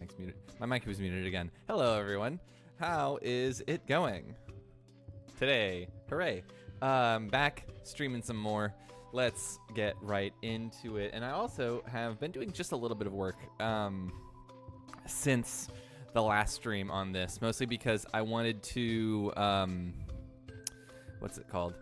mic's muted. My mic was muted again. Hello, everyone. How is it going today? Hooray. Back streaming some more. Let's get right into it. And I also have been doing just a little bit of work since the last stream on this, mostly because I wanted to, what's it called?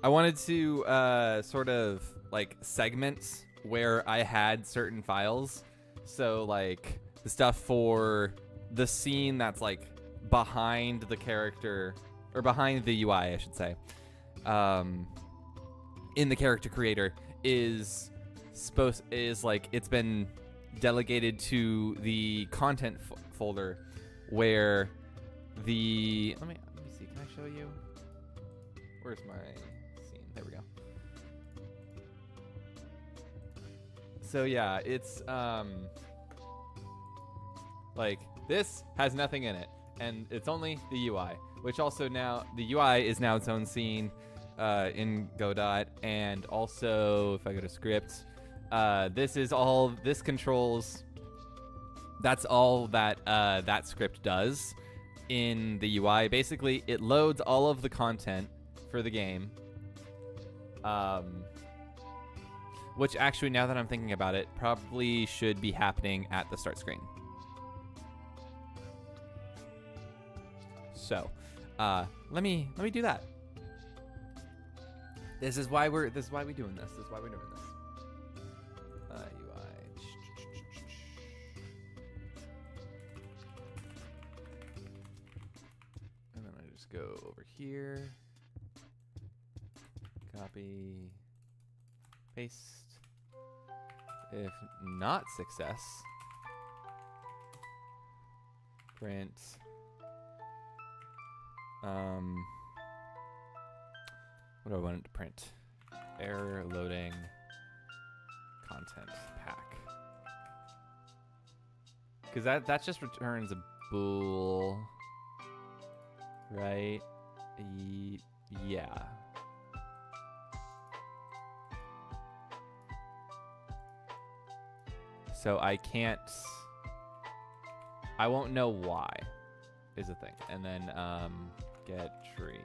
I wanted to sort of like segment where I had certain files. So like the stuff for the scene that's like behind the character, or behind the UI, I should say, in the character creator is like it's been delegated to the content folder where the let me see, can I show you? Where's my scene? There we go. So yeah, it's like this has nothing in it, and it's only the UI, which also now the UI is now its own scene in Godot. And also, if I go to script, this controls. That's all that that script does in the UI. Basically, it loads all of the content for the game. Which actually, now that I'm thinking about it, probably should be happening at the start screen. So, let me do that. This is why we're doing this. This is why we're doing this. UI. And then I just go over here. Copy. Paste. If not success, print. What do I want it to print? Error loading content pack. Because that just returns a bool, right? Yeah. So I won't know why is the thing. And then get tree.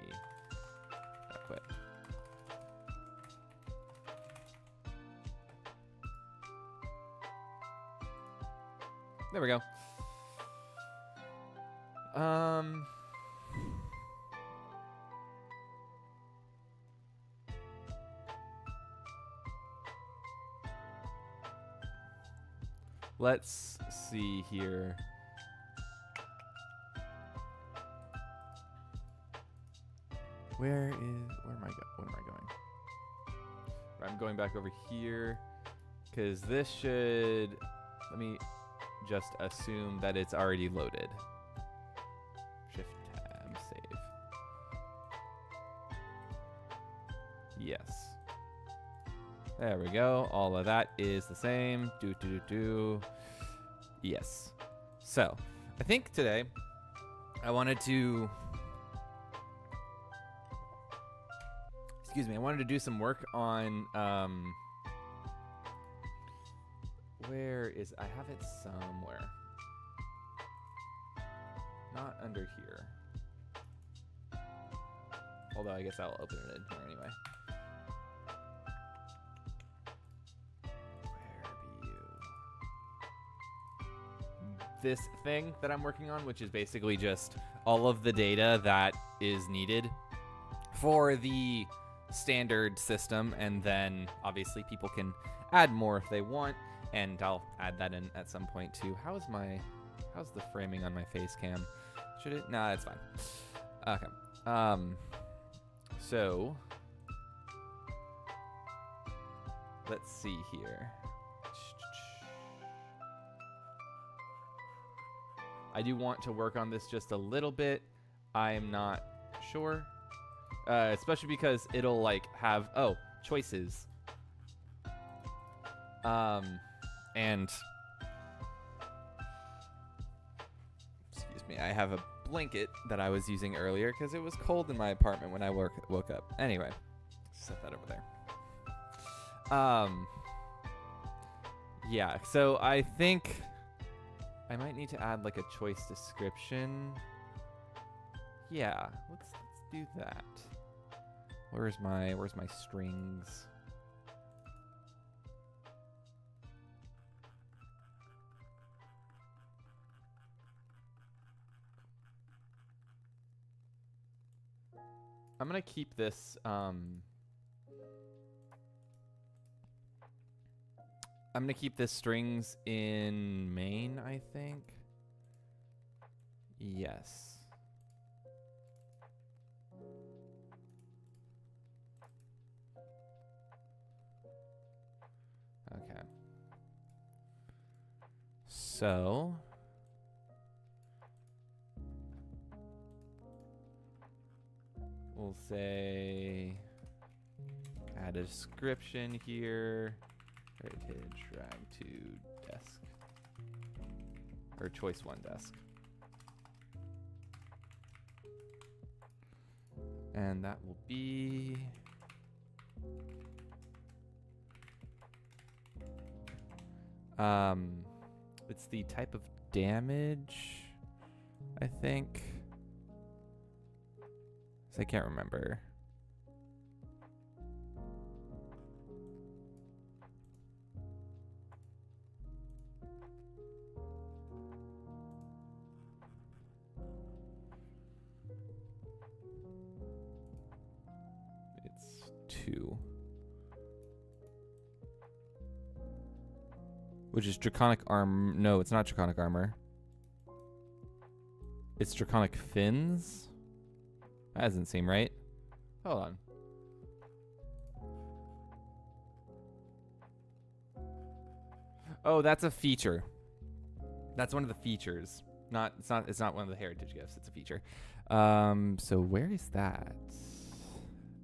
Quit. There we go. Let's see here. Where am I going? I'm going back over here because this should, let me just assume that it's already loaded. Shift tab, save. Yes. There we go. All of that is the same. Yes. So, I think today I wanted to do some work on where is, I have it somewhere. Not under here. Although I guess I'll open it in here anyway. This thing that I'm working on, which is basically just all of the data that is needed for the standard system, and then obviously people can add more if they want, and I'll add that in at some point too. How's the framing on my face cam? Should it? Nah, it's fine. Okay. So let's see here. I do want to work on this just a little bit. I'm not sure. Especially because it'll like have, choices. And excuse me, I have a blanket that I was using earlier because it was cold in my apartment when I woke up. Anyway, set that over there. Yeah, so I think I might need to add like a choice description. Yeah, let's do that. Where's my strings? I'm gonna keep this I'm gonna keep this strings in main, I think. Yes. Okay. So we'll say add a description here. Heritage drag to desk. Or choice 1 desk. And that will be it's the type of damage, I think. So I can't remember. It's 2. Which is Draconic Armor. No, it's not Draconic Armor. It's Draconic Fins? That doesn't seem right. Hold on. Oh, that's a feature. That's one of the features. It's not one of the heritage gifts, it's a feature. So where is that?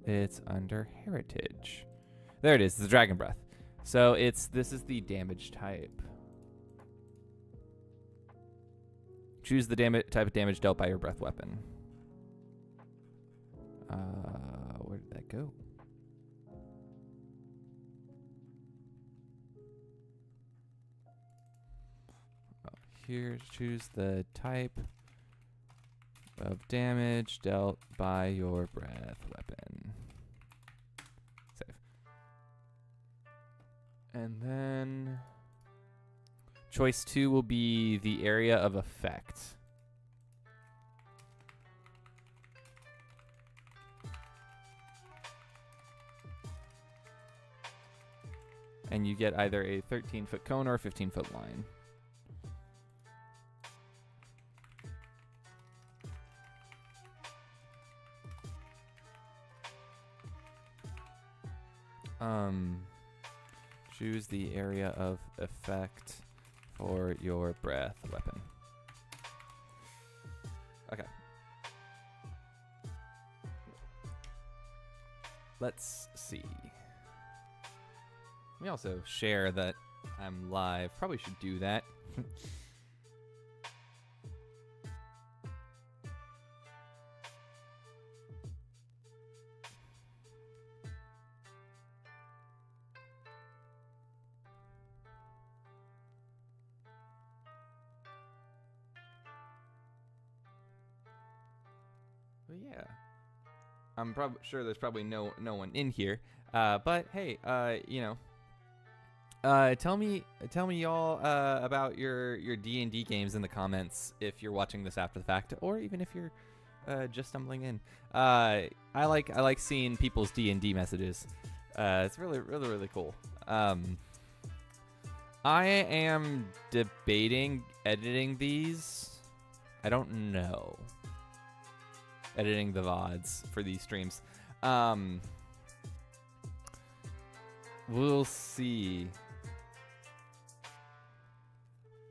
It's under heritage. There it is, the Dragon Breath. So this is the damage type. Choose the type of damage dealt by your breath weapon. Where did that go? Oh, here, choose the type of damage dealt by your breath weapon. Save. And then choice 2 will be the area of effect. And you get either a 13-foot cone or a 15-foot line. Choose the area of effect for your breath weapon. Okay. Let's see. Let me also share that I'm live. Probably should do that. But yeah, I'm sure there's probably no one in here. But hey, you know, tell me y'all about your D&D games in the comments if you're watching this after the fact, or even if you're just stumbling in. I like seeing people's D&D messages. It's really cool. I am debating editing these. I don't know. Editing the VODs for these streams. We'll see.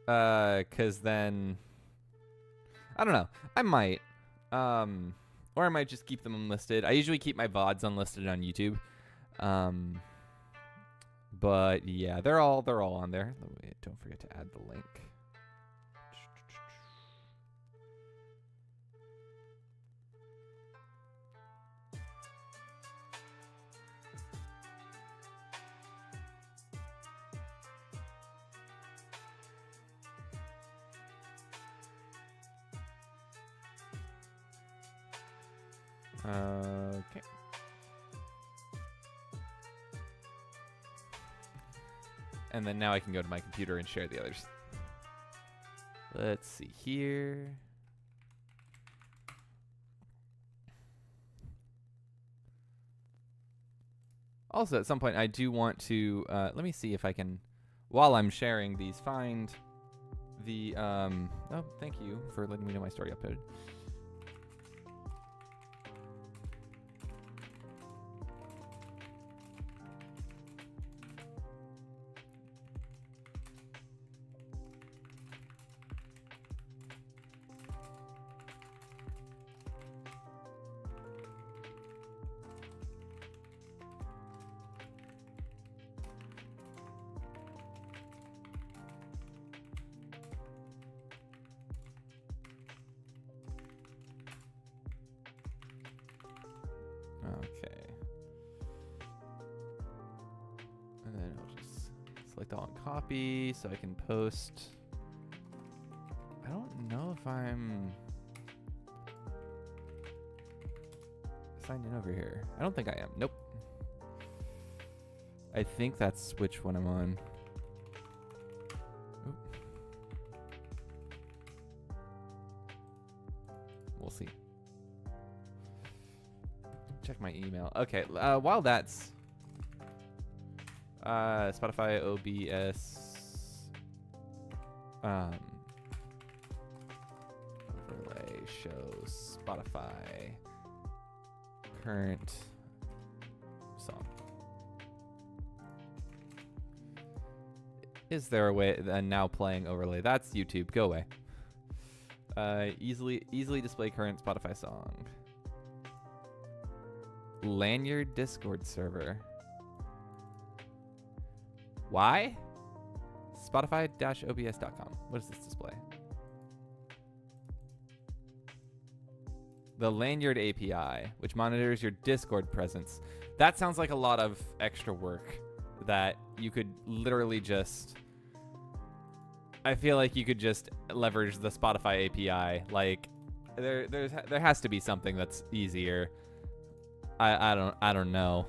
'Cause then I don't know. I might. Or I might just keep them unlisted. I usually keep my VODs unlisted on YouTube. But yeah, they're all on there. Don't forget to add the link. Okay. And then now I can go to my computer and share the others. Let's see here. Also, at some point, I do want to, let me see if I can, while I'm sharing these, find the, oh, thank you for letting me know my story uploaded. Okay. And then I'll just select all and copy so I can post. I don't know if I'm signed in over here. I don't think I am. Nope. I think that's which one I'm on. Oop. We'll see. Check my email. Okay, while that's Spotify OBS overlay shows Spotify current song. Is there a way now playing overlay? That's YouTube. Go away. Easily display current Spotify song. Lanyard Discord server. Why? Spotify-obs.com. What does this display? The Lanyard API, which monitors your Discord presence. That sounds like a lot of extra work that you could literally just... I feel like you could just leverage the Spotify API. Like, there has to be something that's easier. I don't know.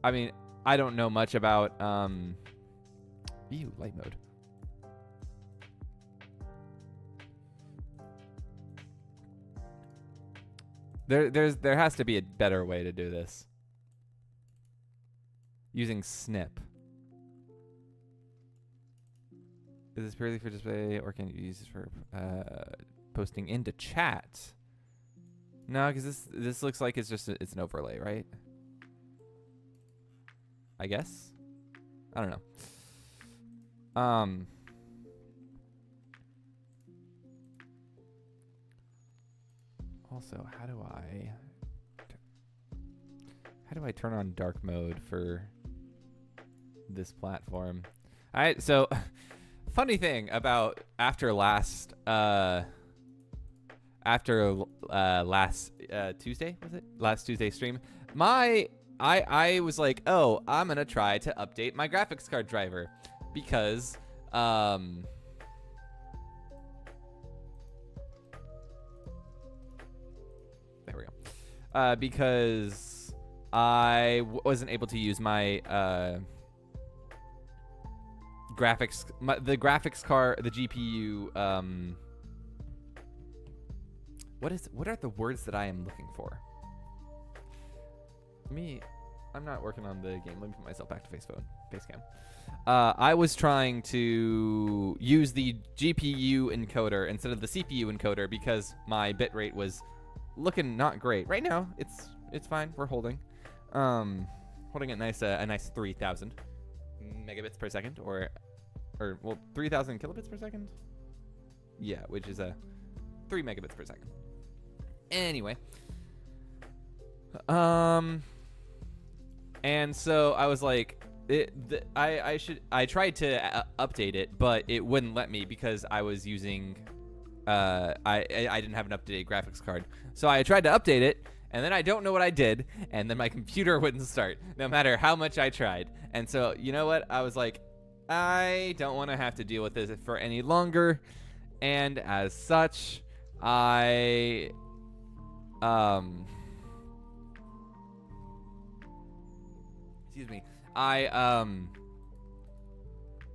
I mean, I don't know much about light mode. There has to be a better way to do this. Using snip. Is this purely for display, or can you use this for posting into chat? No, because this looks like it's just it's an overlay, right? I guess. I don't know. Also, how do I turn on dark mode for this platform? All right, so. Funny thing about after last Tuesday, was it? Last Tuesday stream, I was like, oh, I'm gonna try to update my graphics card driver because there we go. Because I wasn't able to use my the graphics card, the GPU. What are the words that I am looking for? I'm not working on the game. Let me put myself back to Facecam. I was trying to use the GPU encoder instead of the CPU encoder because my bitrate was looking not great. Right now, it's fine. We're holding a nice 3,000 megabits per second, or 3,000 kilobits per second. Yeah, which is 3 megabits per second. Anyway, and so I was like, I tried to update it, but it wouldn't let me because I was using I didn't have an up-to-date graphics card. So I tried to update it, and then I don't know what I did, and then my computer wouldn't start no matter how much I tried. And so, you know what? I was like, I don't want to have to deal with this for any longer, and as such, I excuse me. I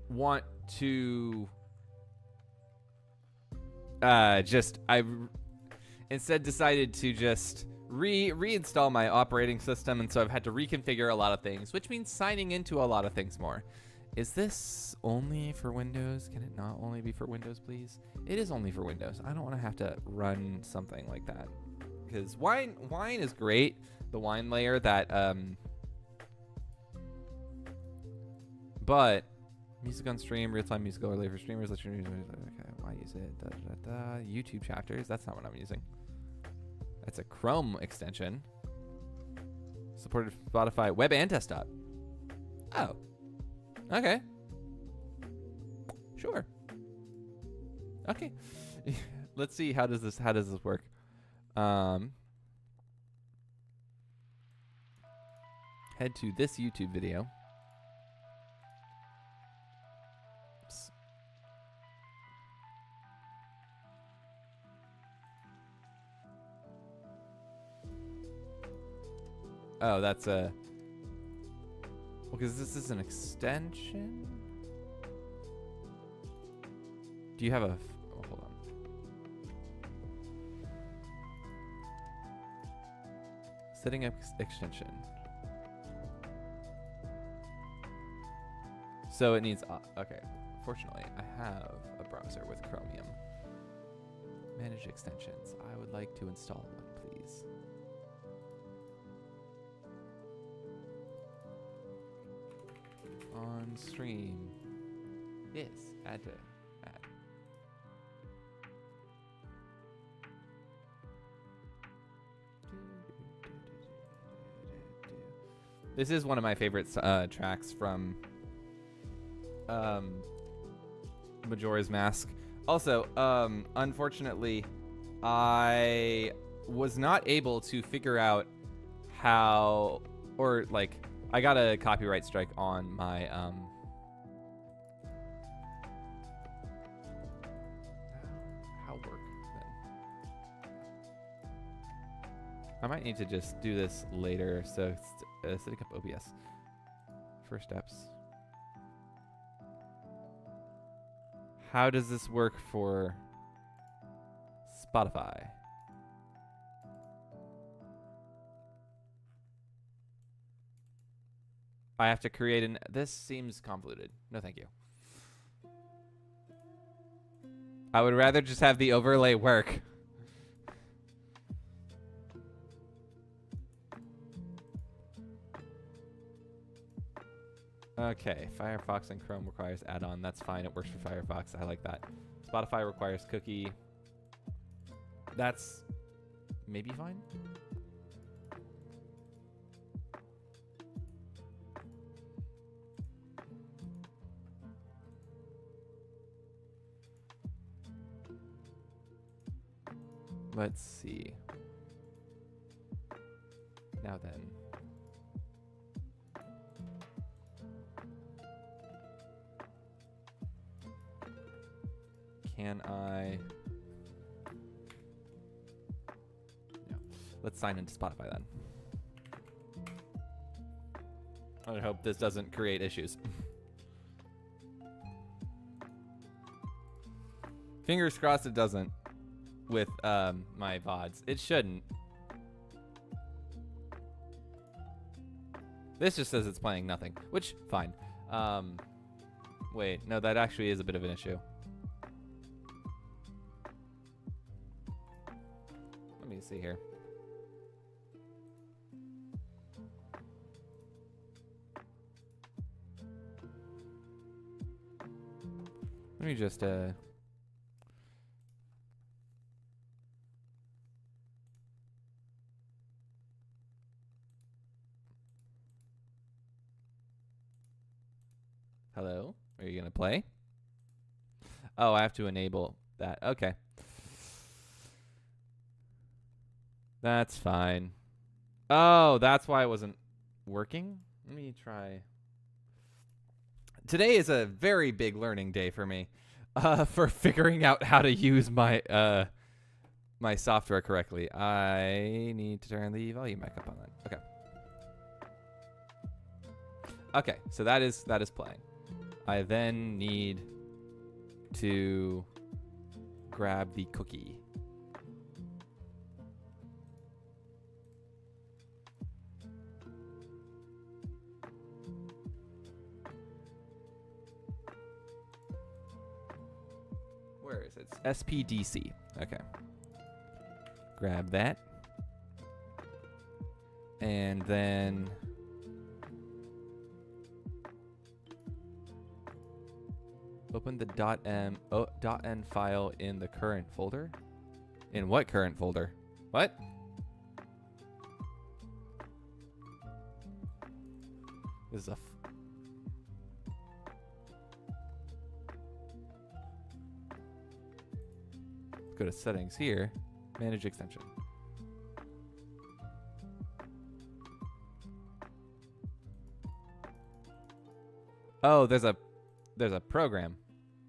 want to instead decided to just reinstall my operating system, and so I've had to reconfigure a lot of things, which means signing into a lot of things more. Is this only for Windows? Can it not only be for Windows, please? It is only for Windows. I don't want to have to run something like that, because wine is great. The wine layer that but music on stream, real-time music overlay for streamers. Let your okay, why use it? YouTube chapters. That's not what I'm using. That's a Chrome extension. Supported Spotify web and desktop. Oh. Okay. Sure. Okay. Let's see, how does this work? Head to this YouTube video. Oops. Oh, that's a... Well, because this is an extension? Do you have a... Oh, hold on. Setting up extension. So it needs... okay. Fortunately, I have a browser with Chromium. Manage extensions. I would like to install one, please. On stream. Yes, add to add. This is one of my favorite tracks from Majora's Mask. Also, unfortunately, I was not able to figure out how, or like, I got a copyright strike on my how work then. I might need to just do this later. So setting up OBS. First steps. How does this work for Spotify? I have to create an... This seems convoluted. No, thank you. I would rather just have the overlay work. Okay, Firefox and Chrome requires add-on. That's fine. It works for Firefox. I like that. Spotify requires cookie. That's maybe fine. Let's see. Now then. Can I... No. Let's sign into Spotify then. I hope this doesn't create issues. Fingers crossed it doesn't. With my VODs. It shouldn't. This just says it's playing nothing, which, fine. Wait, no, that actually is a bit of an issue. Let me see here. Let me just, Hello? Are you going to play? Oh, I have to enable that. Okay. That's fine. Oh, that's why it wasn't working? Let me try. Today is a very big learning day for me, for figuring out how to use my my software correctly. I need to turn the volume back up on that. Okay. Okay, so that is playing. I then need to grab the cookie. Where is it? It's SPDC. Okay. Grab that. And then open the .n file in the current folder. In what current folder? What? This is a go to settings here, manage extension. Oh, there's a program.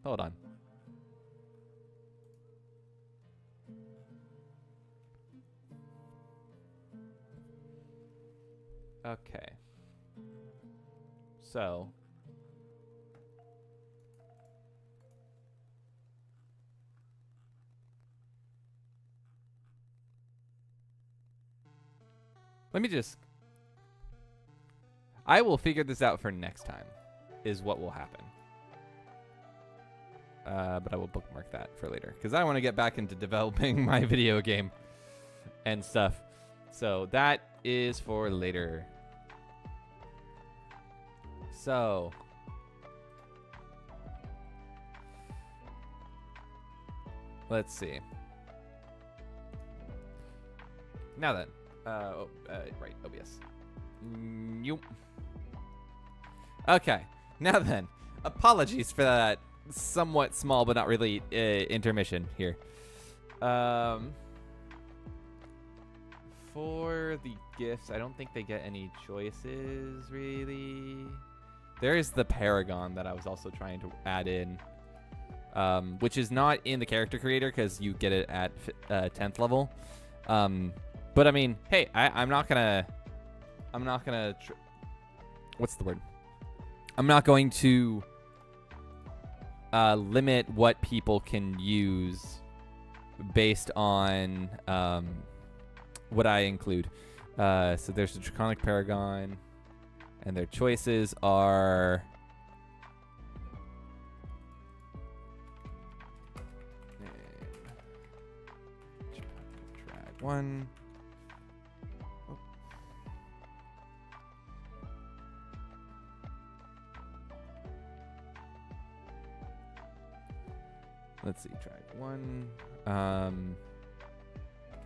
Hold on. Okay. So let me just I will figure this out for next time is what will happen. But I will bookmark that for later because I want to get back into developing my video game and stuff. So that is for later. So let's see. Now then, right, OBS. Okay, now then, apologies for that somewhat small but not really intermission here. For the gifts, I don't think they get any choices really. There's the Paragon that I was also trying to add in, which is not in the character creator because you get it at 10th level. But I mean, hey, I'm not gonna what's the word? I'm not going to limit what people can use based on what I include. So there's the Draconic Paragon, and their choices are drag one. Oh. Let's see, drag one.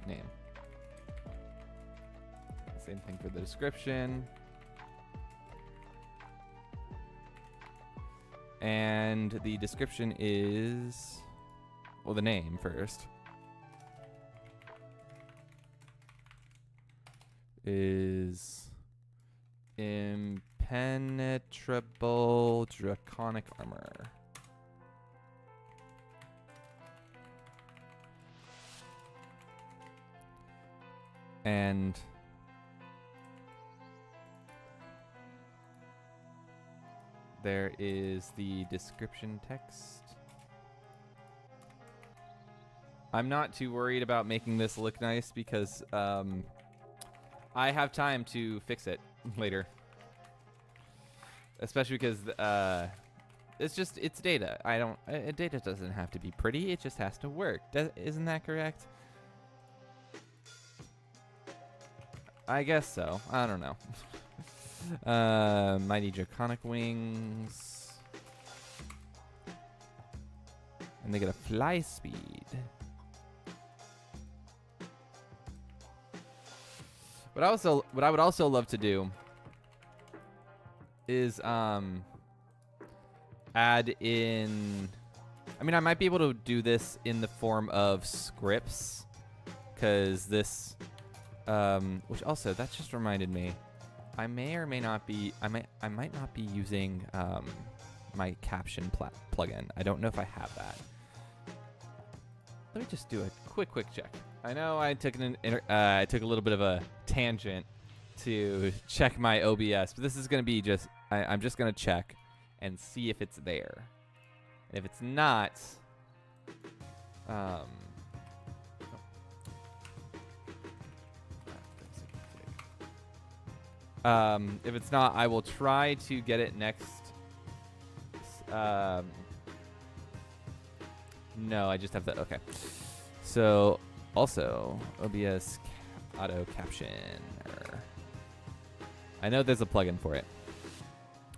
Name. Same thing for the description. And the description is, well, the name first is impenetrable draconic armor. And there is the description text. I'm not too worried about making this look nice because I have time to fix it later. Especially because it's data. Data doesn't have to be pretty. It just has to work. Isn't that correct? I guess so. I don't know. Mighty Draconic Wings. And they get a fly speed. What I would also love to do is add in, I mean, I might be able to do this in the form of scripts, because this which also, that just reminded me, I may or may not be, I might not be using my caption plugin. I don't know if I have that. Let me just do a quick check. I know I took I took a little bit of a tangent to check my OBS, but this is going to be just, I'm just going to check and see if it's there. And if it's not, if it's not, I will try to get it next. No, I just have the, okay. So, also, OBS auto caption. I know there's a plugin for it.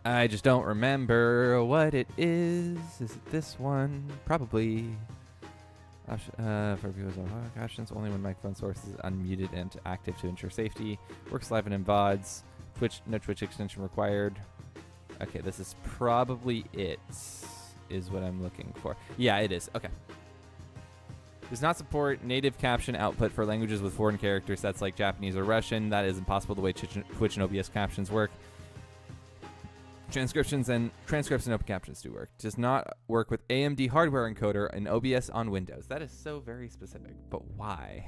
I just don't remember what it is. Is it this one? Probably. For viewers on captions, only when microphone source is unmuted and active to ensure safety. Works live and in VODs. No Twitch extension required. Okay, this is probably it, is what I'm looking for. Yeah, it is. Okay. Does not support native caption output for languages with foreign character sets like Japanese or Russian. That is impossible the way Twitch and OBS captions work. Transcripts and open captions do work. Does not work with AMD hardware encoder and OBS on Windows. That is so very specific, but why?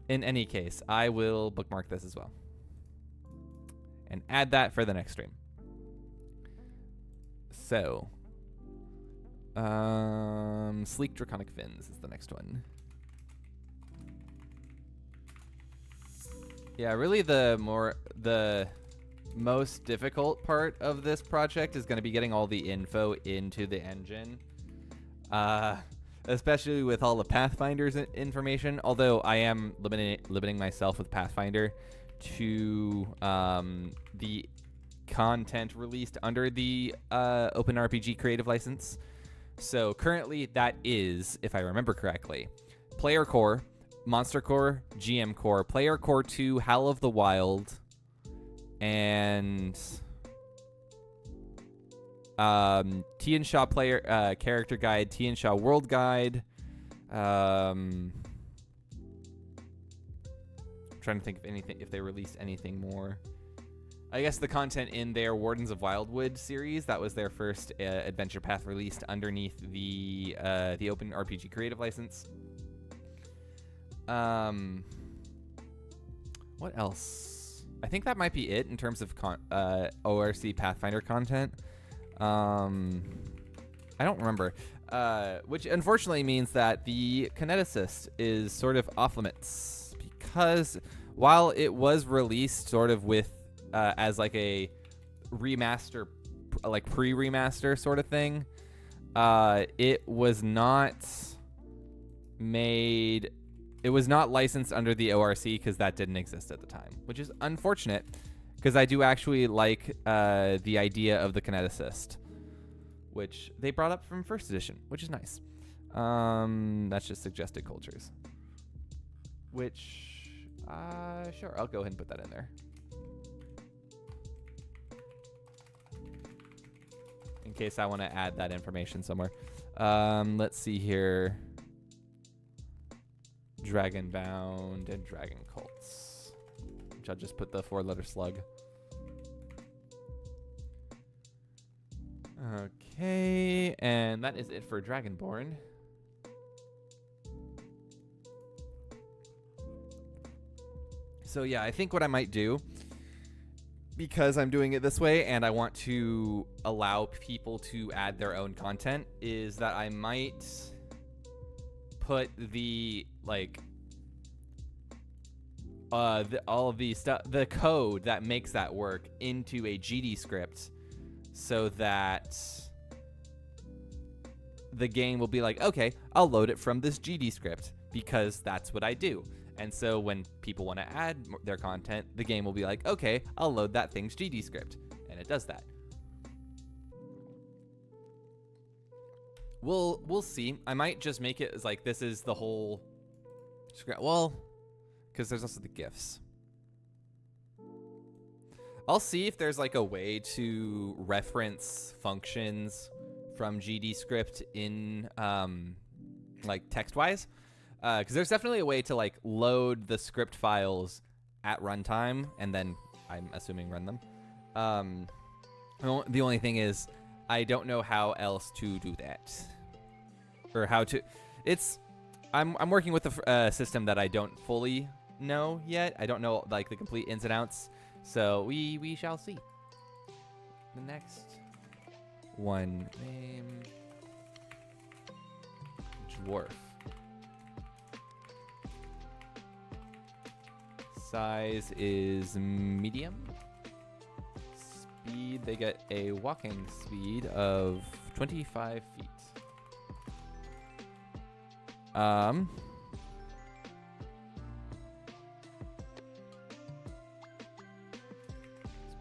In any case, I will bookmark this as well and add that for the next stream. So, sleek draconic fins is the next one. Yeah, really the most difficult part of this project is going to be getting all the info into the engine, especially with all the Pathfinder's information, although I am limiting myself with Pathfinder to the content released under the Open RPG Creative License. So currently that is, if I remember correctly, Player Core, Monster Core, GM Core, Player Core 2, Howl of the Wild, and Tian Shaw player character guide, Tian Shaw world guide. Trying to think if they released anything more. I guess the content in their Wardens of Wildwood series, that was their first adventure path released underneath the Open RPG Creative License. What else? I think that might be it in terms of ORC Pathfinder content. I don't remember. Which unfortunately means that the kineticist is sort of off limits, because while it was released sort of with as like a remaster, like pre-remaster sort of thing, it was not made. It was not licensed under the ORC because that didn't exist at the time, which is unfortunate because I do actually like the idea of the kineticist, which they brought up from first edition, which is nice. That's just suggested cultures, which sure, I'll go ahead and put that in there. In case I want to add that information somewhere. Let's see here. Dragon Bound and Dragon Cults, which I'll just put the 4-letter slug. Okay, and that is it for Dragonborn. So yeah, I think what I might do, because I'm doing it this way and I want to allow people to add their own content, is that I might put the all of the stuff, the code that makes that work into a GD script, so that the game will be like, okay, I'll load it from this GD script because that's what I do. And so when people want to add their content, the game will be like, okay, I'll load that thing's GD script, and it does that. We'll see. I might just make it as like, this is the whole script. Well, because there's also the GIFs. I'll see if there's like a way to reference functions from GD script in like text-wise. Because there's definitely a way to like load the script files at runtime and then, I'm assuming, run them. The only thing is, I don't know how else to do that, or how to. I'm working with a system that I don't fully know yet. I don't know like the complete ins and outs. So we shall see. The next one, name dwarf. Size is medium. Speed, they get a walking speed of 25 feet.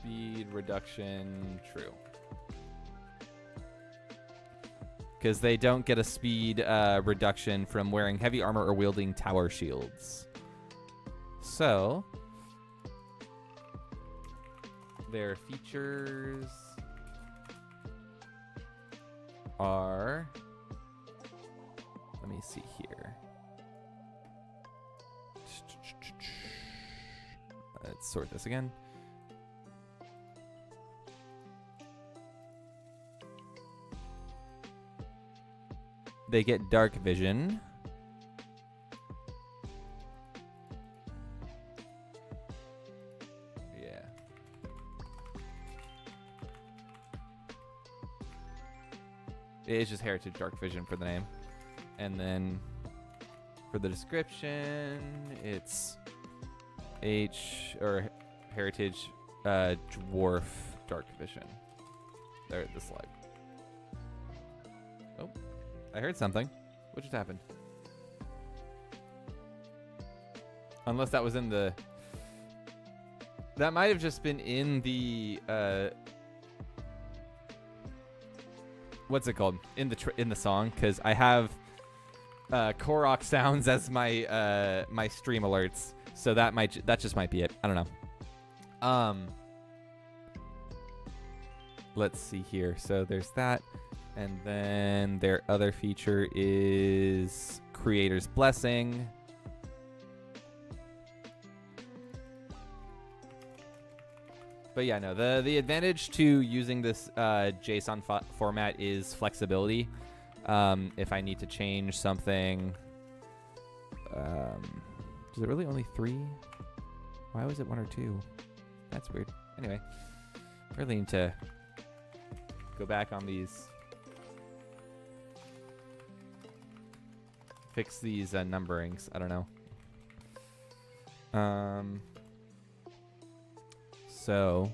Speed reduction, true. Because they don't get a speed reduction from wearing heavy armor or wielding tower shields. So, their features are, let me see here. Let's sort this again. They get dark vision. Yeah. It is just heritage dark vision for the name. And then for the description, it's heritage dwarf dark vision. There at the slide. Oh. I heard something. What just happened? Unless that was in the... That might have just been in the... what's it called? In the song, because I have Korok sounds as my my stream alerts. So that just might be it. I don't know. Let's see here. So there's that. And then their other feature is Creator's Blessing. But yeah, no, the advantage to using this JSON format is flexibility. If I need to change something, is it really only 3? Why was it 1 or 2? That's weird. Anyway, really need to go back on these. Fix these numberings. I don't know. So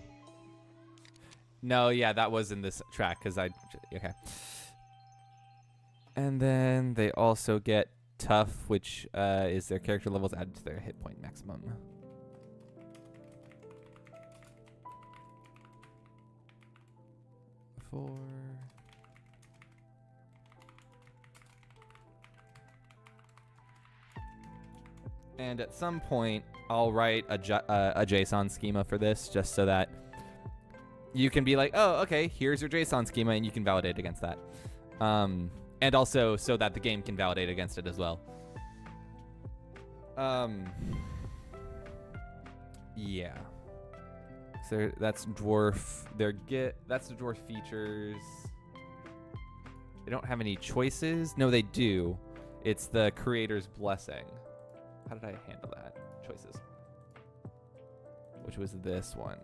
no, yeah, that was in this track because okay. And then they also get tough, which is their character levels added to their hit point maximum. And at some point, I'll write a JSON schema for this, just so that you can be like, oh, okay, here's your JSON schema, and you can validate against that. And also so that the game can validate against it as well. Yeah. So that's dwarf. That's the dwarf features. They don't have any choices. No, they do. It's the Creator's Blessing. How did I handle that? Choices. Which was this one.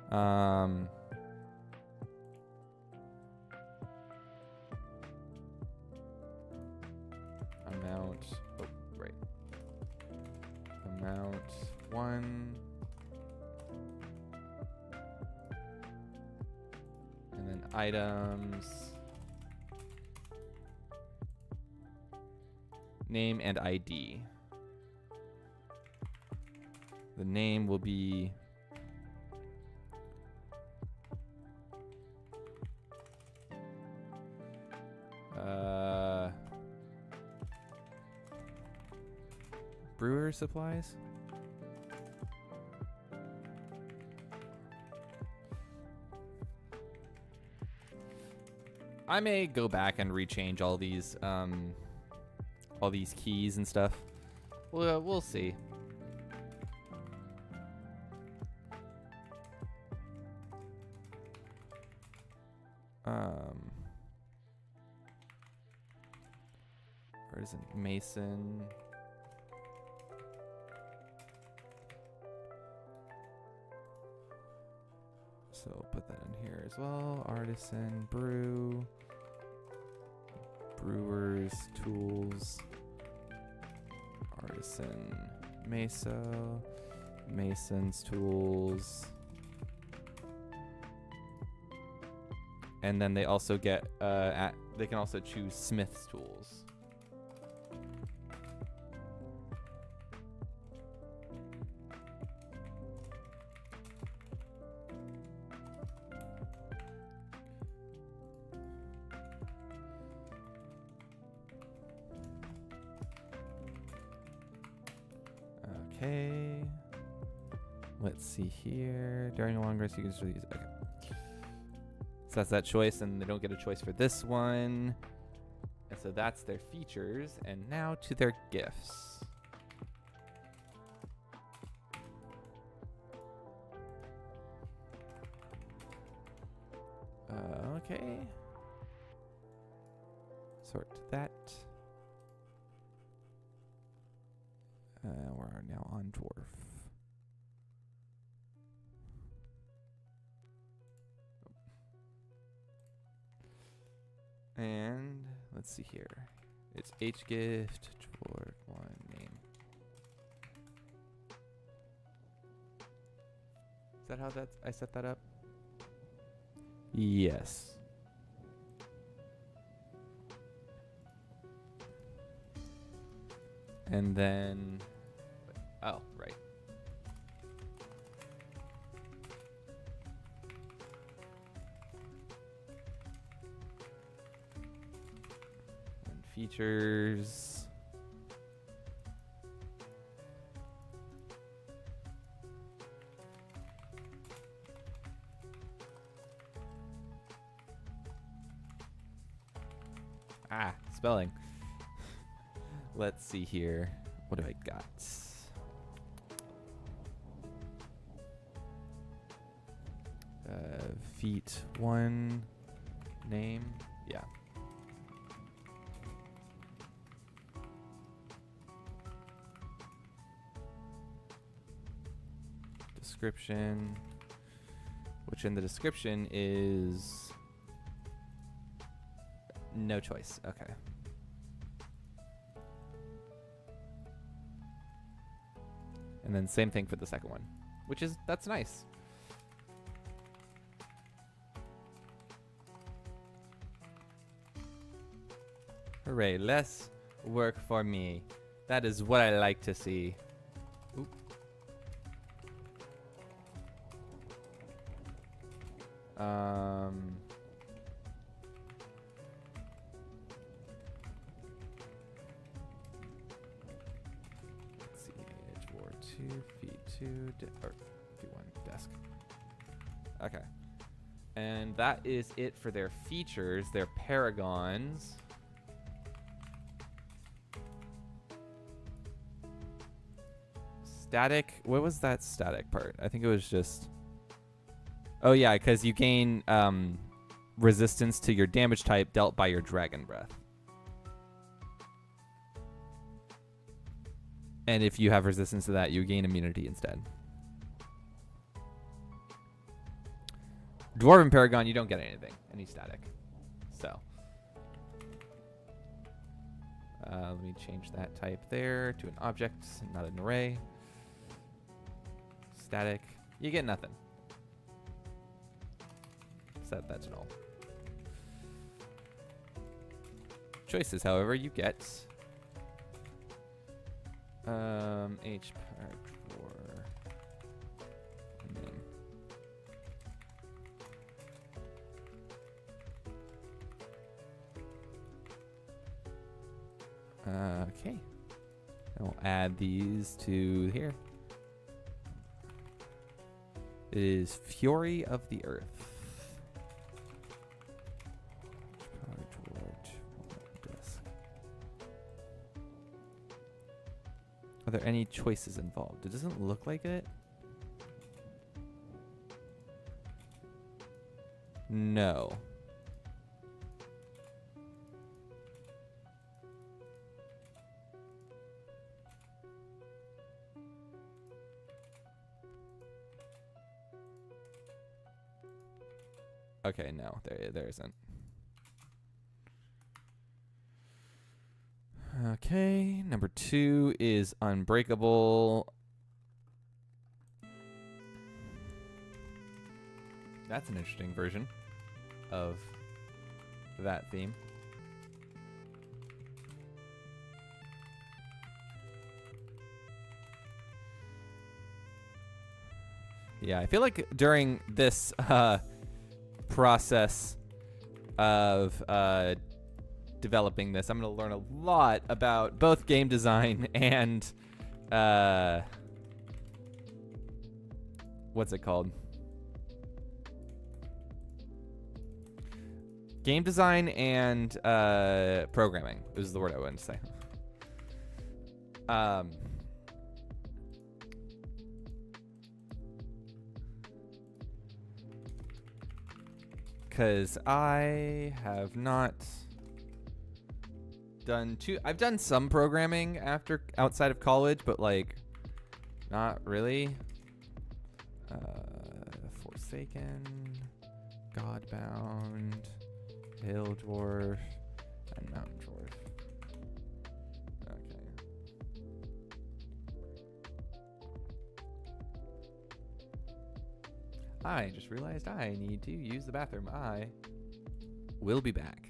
Amount. Oh, right. Amount 1. And then items. Name and ID. The name will be brewer supplies. I may go back and rechange all these keys and stuff. We'll see. Artisan mason. So put that in here as well. Artisan brew. Brewers tools. Artisan meso. Mason's tools. And then they also get they can also choose smith's tools. Okay. Let's see here. During a long rest, you can just use it. Okay. So that's that choice, and they don't get a choice for this one. And so that's their features. And now to their gifts. Okay. Sort that. We're now on dwarf. And let's see here. It's H gift, dwarf, one name. Is that how I set that up? Yes. And then, oh, right. And features. Ah, spelling. Let's see here. What do I got? Feet one name. Yeah. Description. Which in the description is no choice. Okay. And then same thing for the second one, that's nice. Hooray, less work for me. That is what I like to see. Oop. Or V1 desk. Okay. And that is it for their features, their paragons. Static. What was that static part? I think it was just. Oh, yeah, because you gain resistance to your damage type dealt by your dragon breath. And if you have resistance to that, you gain immunity instead. Dwarven Paragon, you don't get anything, any static. So, let me change that type there to an object, not an array. Static, you get nothing. Set that to null. Choices, however, you get H part for name. Okay. And we'll add these to here. It is Fury of the Earth. Are there any choices involved? It doesn't look like it. No. Okay, no, there isn't. Okay, number 2 is Unbreakable. That's an interesting version of that theme. Yeah, I feel like during this process of developing this, I'm going to learn a lot about both game design and what's it called? Game design and programming is the word I wanted to say. Because I have not done I've done some programming outside of college, but like not really. Forsaken, Godbound, Hill Dwarf, and Mountain Dwarf. Okay. I just realized I need to use the bathroom. I will be back.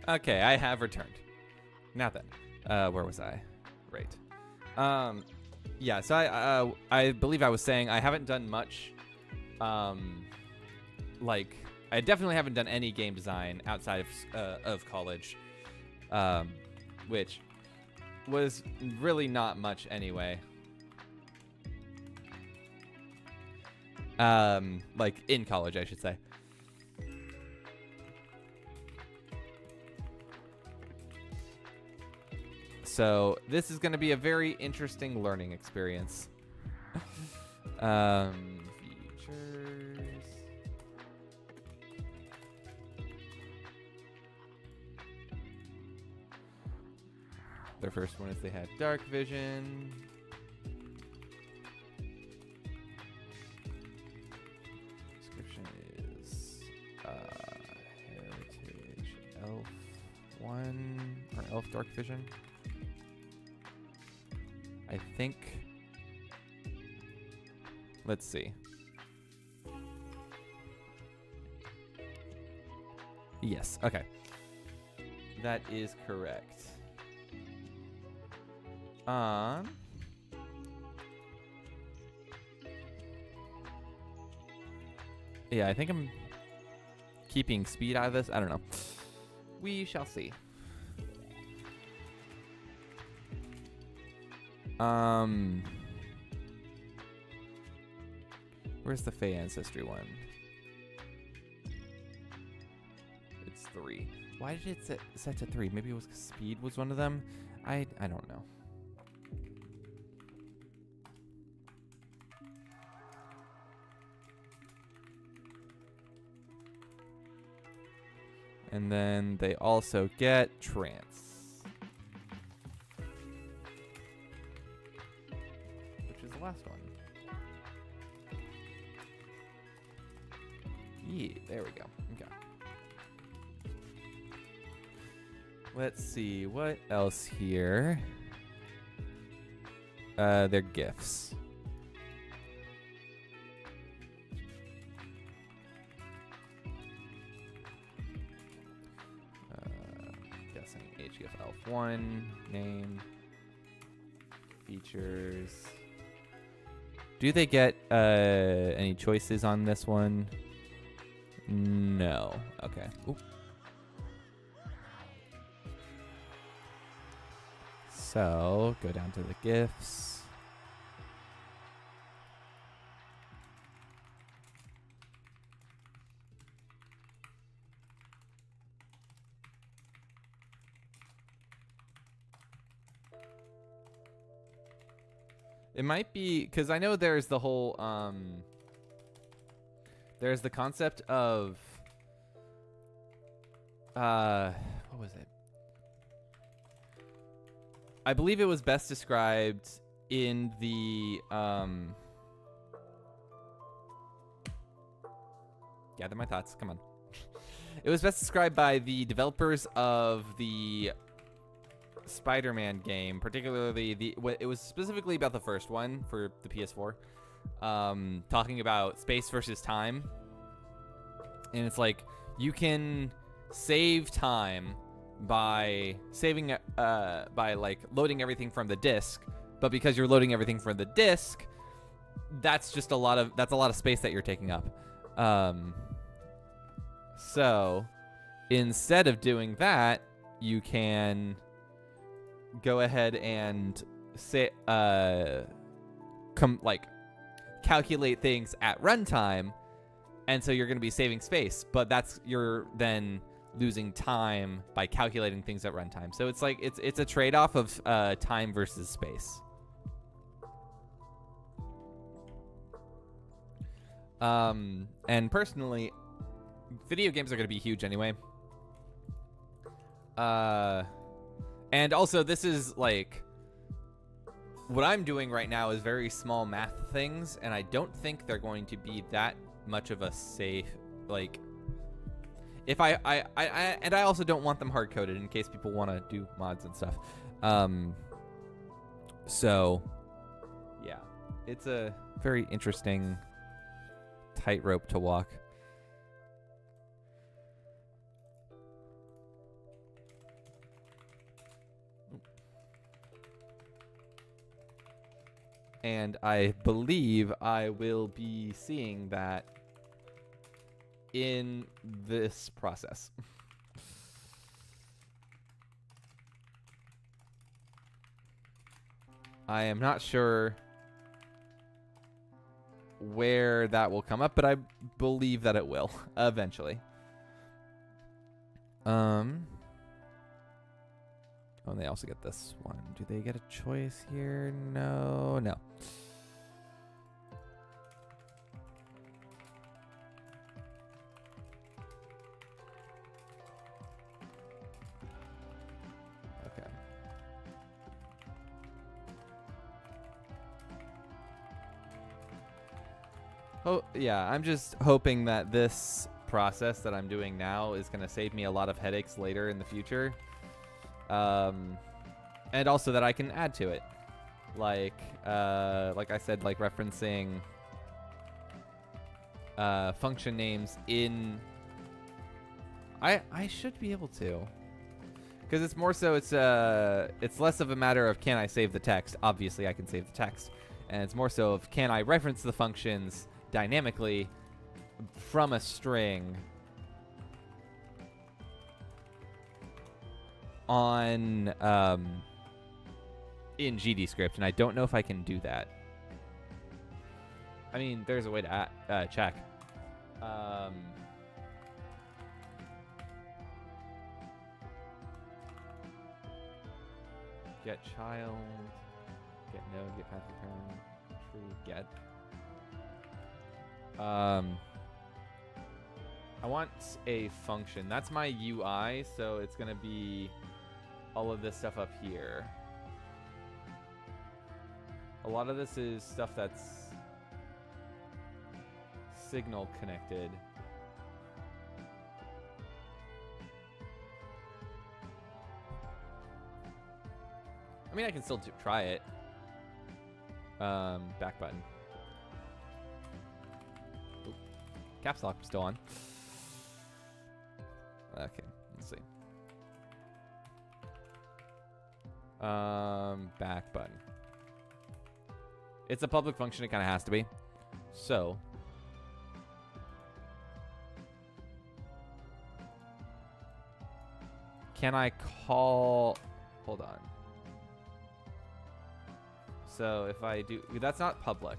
Okay, I have returned. Now then, where was I? Right. Yeah. So I believe I was saying I haven't done much. Like I definitely haven't done any game design outside of college, which was really not much anyway. Like in college, I should say. So this is going to be a very interesting learning experience. Features. Their first one is they had dark vision. Description is heritage elf 1 or elf dark vision. I think, let's see. Yes, okay. That is correct. Yeah, I think I'm keeping speed out of this. I don't know. We shall see. Where's the Fey Ancestry one? It's 3. Why did it set to 3? Maybe it was 'cause speed was one of them. I don't know. And then they also get trance, which is the last one. Yeah, there we go. Okay. Let's see what else here. They're gifts. Guessing HGF Elf 1 name features. Do they get any choices on this one? No. Okay. Oop. So, go down to the gifts. It might be, because I know there's the whole, there's the concept of, what was it? I believe it was best described in the, gather my thoughts, come on. It was best described by the developers of the Spider-Man game, particularly it was specifically about the first one for the PS4, talking about space versus time. And it's like, you can save time by saving by like loading everything from the disk, but because you're loading everything from the disk, that's a lot of space that you're taking up. So instead of doing that, you can go ahead and say calculate things at runtime, and so you're going to be saving space, but you're then losing time by calculating things at runtime. So it's like it's a trade-off of time versus space. And personally, video games are going to be huge anyway. And also, this is like, what I'm doing right now is very small math things, and I don't think they're going to be that much of a safe, like, if I also don't want them hard-coded in case people want to do mods and stuff. So, yeah, it's a very interesting tightrope to walk. And I believe I will be seeing that in this process. I am not sure where that will come up, but I believe that it will eventually. Oh, and they also get this one. Do they get a choice here? No. Okay. Oh, yeah, I'm just hoping that this process that I'm doing now is going to save me a lot of headaches later in the future. And also that I can add to it, like I said, like referencing function names in. I should be able to, because it's more so it's less of a matter of can I save the text. Obviously, I can save the text, and it's more so of can I reference the functions dynamically from a string on in GDScript, and I don't know if I can do that. I mean, there's a way to check. Get child, get node, get path return, tree, get. I want a function. That's my UI, so it's going to be all of this stuff up here. A lot of this is stuff that's signal connected. I mean, I can still try it. Back button. Oop. Caps lock still on. Okay, let's see. Back button. It's a public function. It kind of has to be. So. Can I call... Hold on. So if I do... That's not public.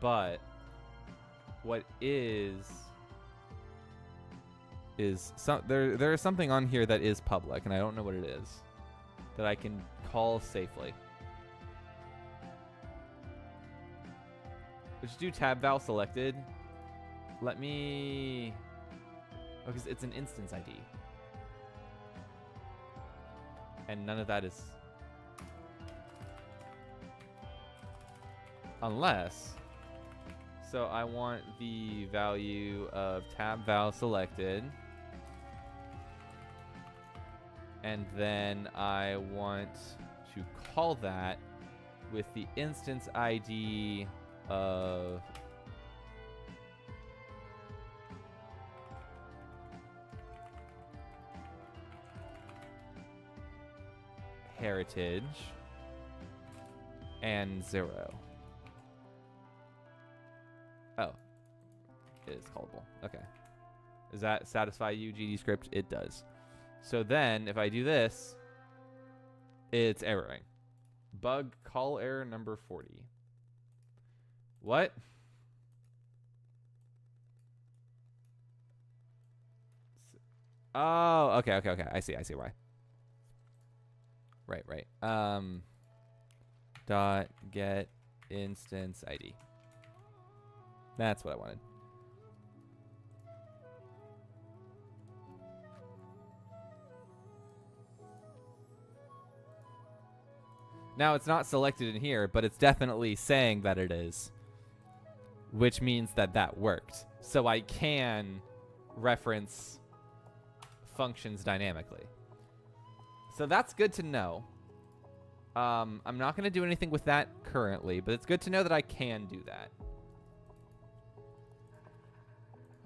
But what is there is something on here that is public, and I don't know what it is, that I can call safely. Let's do tab val selected. Let me... Oh, because it's an instance ID. And none of that is... Unless... So I want the value of tab val selected. And then I want to call that with the instance ID of... heritage and 0. Oh, it is callable. Okay. Does that satisfy you, GD script? It does. So then if I do this, it's erroring. Bug call error number 40. What? Oh, okay. I see why. Right. Dot get instance ID. That's what I wanted. Now it's not selected in here, but it's definitely saying that it is, which means that worked. So I can reference functions dynamically. So that's good to know. I'm not going to do anything with that currently, but it's good to know that I can do that.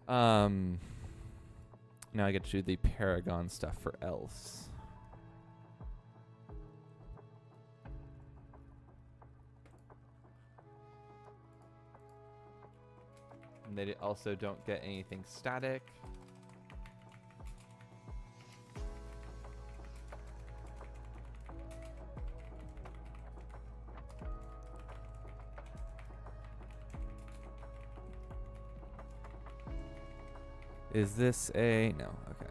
Now I get to do the Paragon stuff for else. And they also don't get anything static. Is this a... No, okay.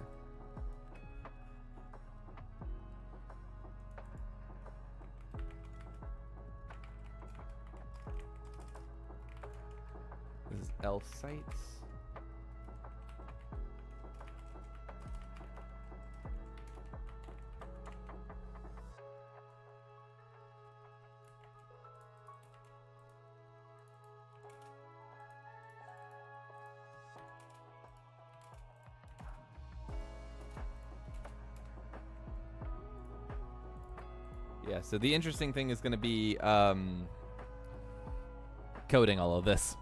This is else sites. Yeah, so the interesting thing is going to be coding all of this.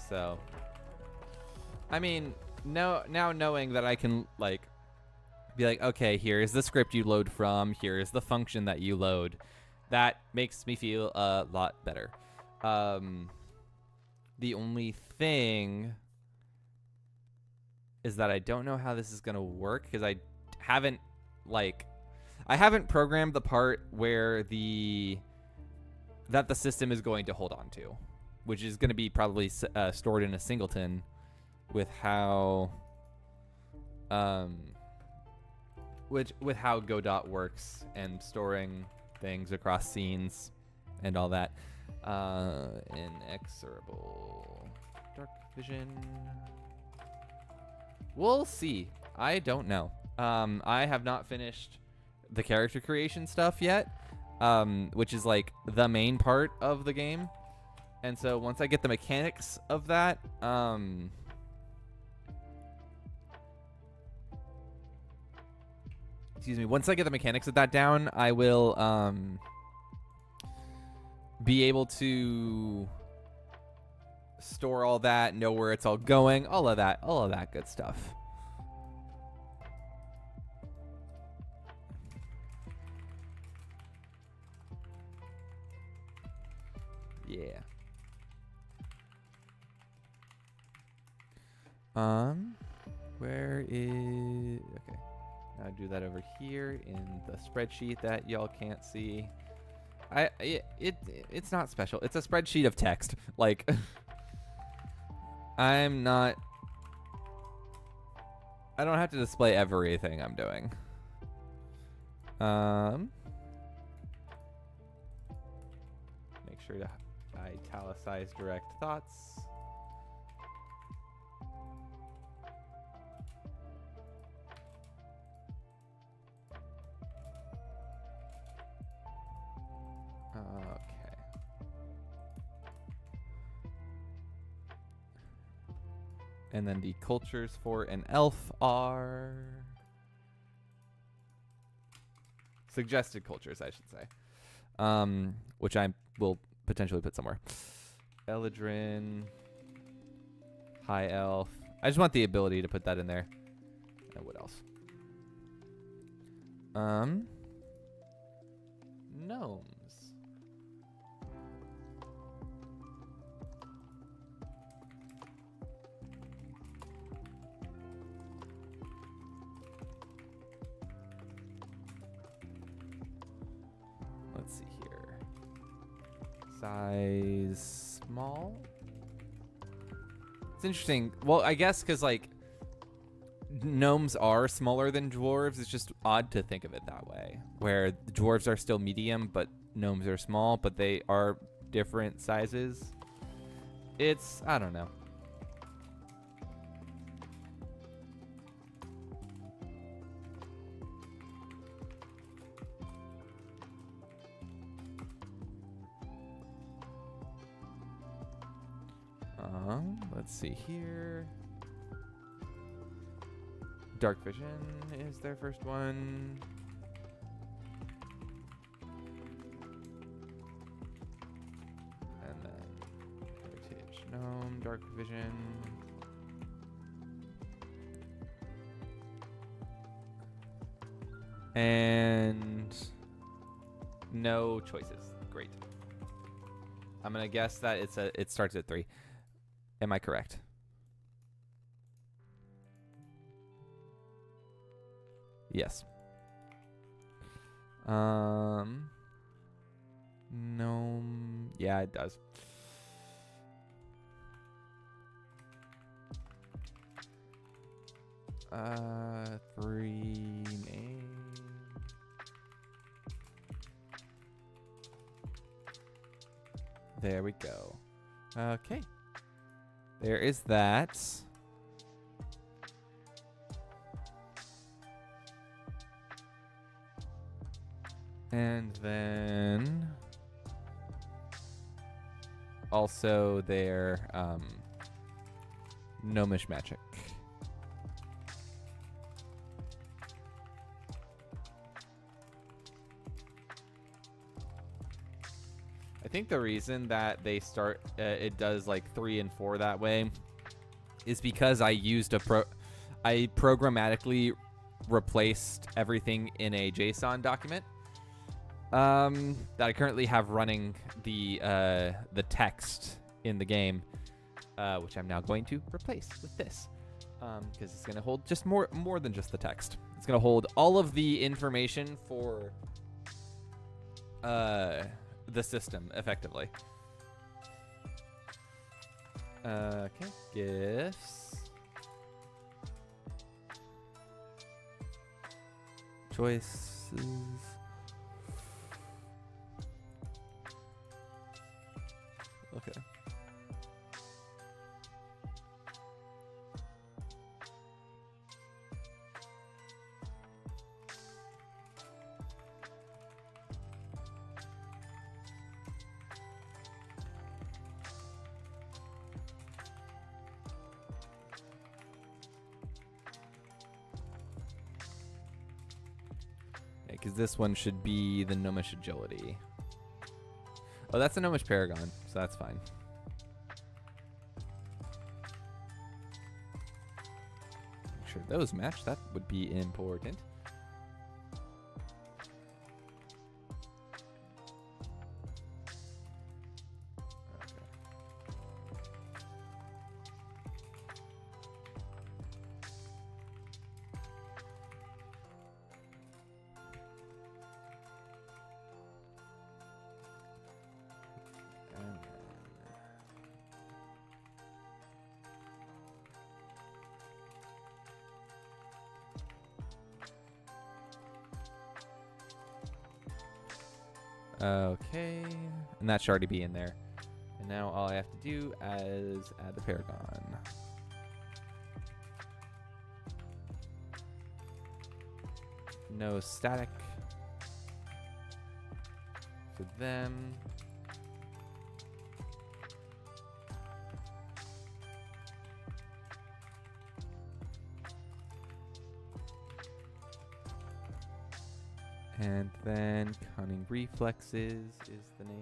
So, I mean, now knowing that I can like be like, okay, here's the script you load from, here's the function that you load, that makes me feel a lot better. The only thing is that I don't know how this is going to work because I haven't programmed the part where that the system is going to hold on to, which is going to be probably stored in a singleton with how with how Godot works and storing things across scenes and all that. Inexorable dark vision. We'll see. I don't know. I have not finished the character creation stuff yet, which is like the main part of the game. And so once I get the mechanics of that, excuse me, once I get the mechanics of that down, I will be able to store all that, know where it's all going, all of that good stuff. Yeah. Where is... Okay. Now do that over here in the spreadsheet that y'all can't see. It's not special. It's a spreadsheet of text. Like, I don't have to display everything I'm doing. Make sure to italicize direct thoughts. Okay. And then the cultures for an elf are suggested cultures, I should say, which I will potentially put somewhere. Eladrin, High Elf. I just want the ability to put that in there. And what else? Gnomes. Let's see here. Size small. It's interesting. Well, I guess because like gnomes are smaller than dwarves. It's just odd to think of it that way, where dwarves are still medium, but gnomes are small, but they are different sizes. I don't know. Let's see here. Dark vision is their first one. And then heritage gnome, dark vision. And no choices. Great. I'm gonna guess that it starts at 3. Am I correct? Yes. Gnome. Yeah, it does. Three names. There we go. Okay. There is that. And then also their gnomish magic. I think the reason that they start it does like 3 and 4 that way is because I used I programmatically replaced everything in a JSON document that I currently have running the text in the game, which I'm now going to replace with this because it's going to hold just more than just the text. It's going to hold all of the information for the system effectively. Okay, gifts. choices. Okay. Because this one should be the Gnomish Agility. Oh, that's a Gnomish Paragon, so that's fine. Make sure those match. That would be important. Okay, and that should already be in there. And now all I have to do is add the Paragon. No static for them. And then Cunning Reflexes is the name.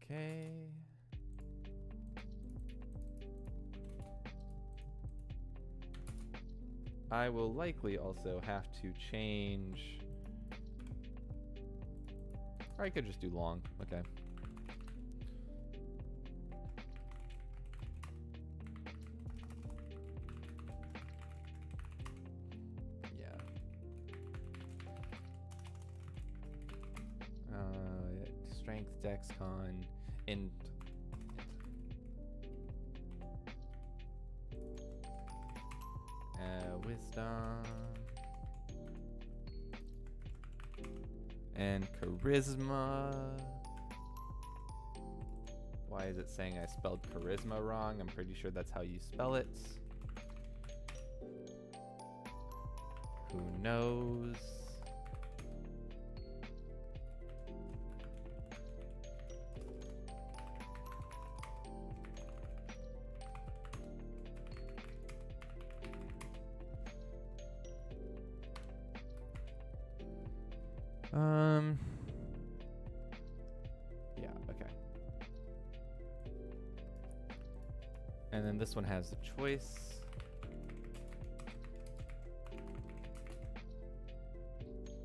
Okay. I will likely also have to change. Or I could just do long. Okay. Yeah. Strength, Dex, Con, and Wisdom and Charisma. Why is it saying I spelled charisma wrong? I'm pretty sure that's how you spell it. Who knows? Yeah, okay. And then this one has the choice.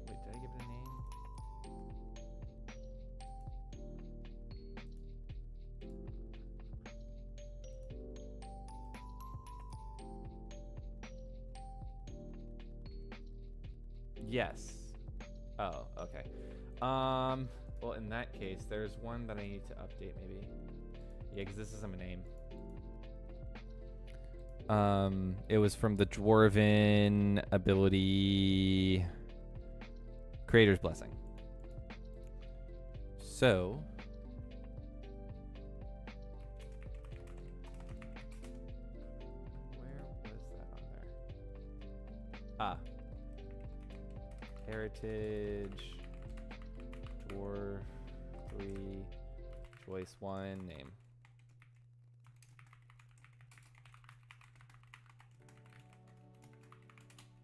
Wait, did I give it a name? Yes. Oh, okay. Well, in that case, there's one that I need to update, maybe. Yeah, because this isn't a name. It was from the Dwarven ability Creator's Blessing. So where was that on there? Ah. Heritage, Dwarf 3, choice 1, name.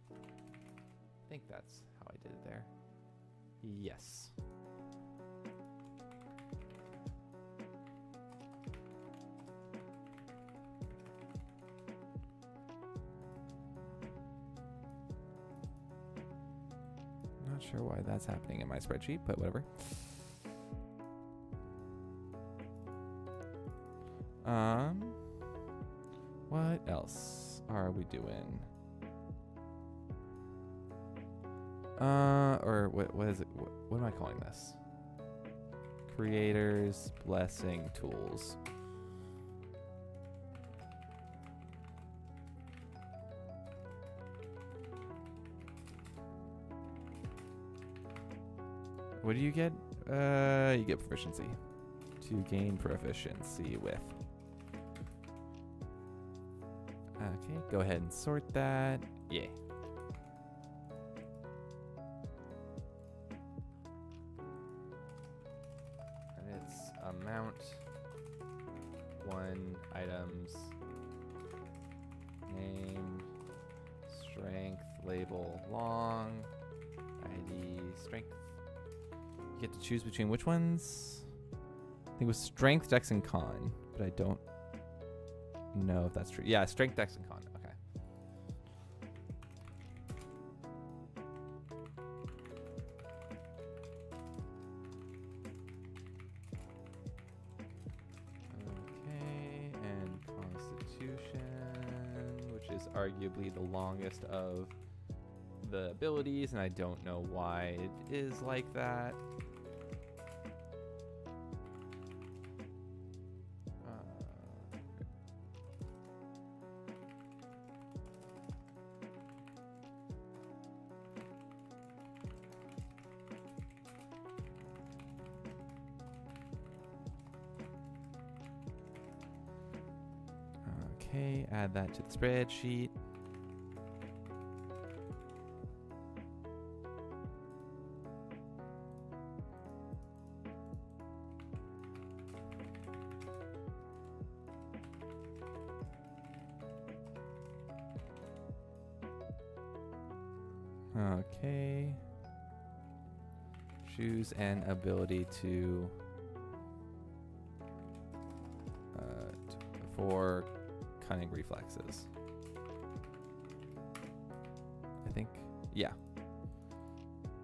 I think that's how I did it there. Yes. Not sure why that's happening in my spreadsheet, but whatever. What else are we doing? Or what is it? What am I calling this? Creators Blessing Tools. What do you get? You get proficiency. To gain proficiency with. Okay, go ahead and sort that. Yay. And it's amount, 1 items, name, strength, label, long, ID, strength. You get to choose between which ones? I think it was strength, dex, and con, but I don't know if that's true. Yeah, strength, dex, and con. Okay. Okay, and Constitution, which is arguably the longest of the abilities, and I don't know why it is like that. Okay, add that to the spreadsheet. Okay. Choose an ability to for cunning reflexes. I think, yeah.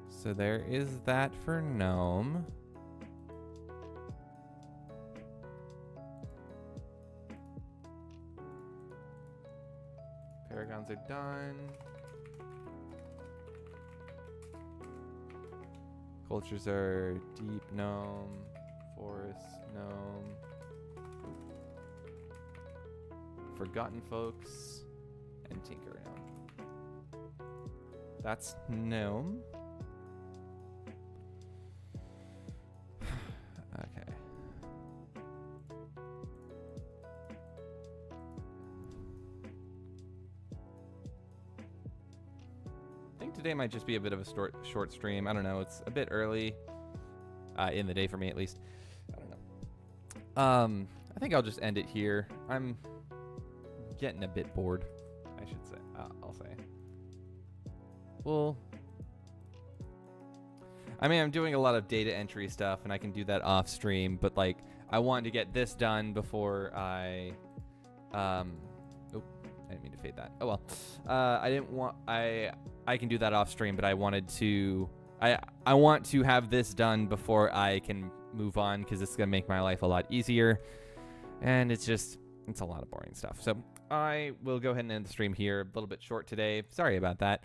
So there is that for Gnome. Paragons are done. Cultures are deep gnome, forest gnome, forgotten folks, and tinker gnome. That's gnome. Okay. I think today might just be a bit of a short stream. I don't know. It's a bit early in the day for me, at least. I don't know. I think I'll just end it here. I'm getting a bit bored, I should say. I'll say. Well, I mean, I'm doing a lot of data entry stuff, and I can do that off stream. But like, I wanted to get this done before I. Oh, I didn't mean to fade that. Oh well. I didn't want. I can do that off stream, but I wanted to. I want to have this done before I can move on, because it's gonna make my life a lot easier. And it's a lot of boring stuff. So I will go ahead and end the stream here. A little bit short today. Sorry about that.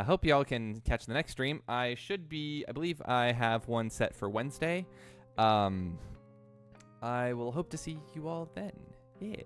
Hope y'all can catch the next stream. I believe I have one set for Wednesday. I will hope to see you all then. Yeah.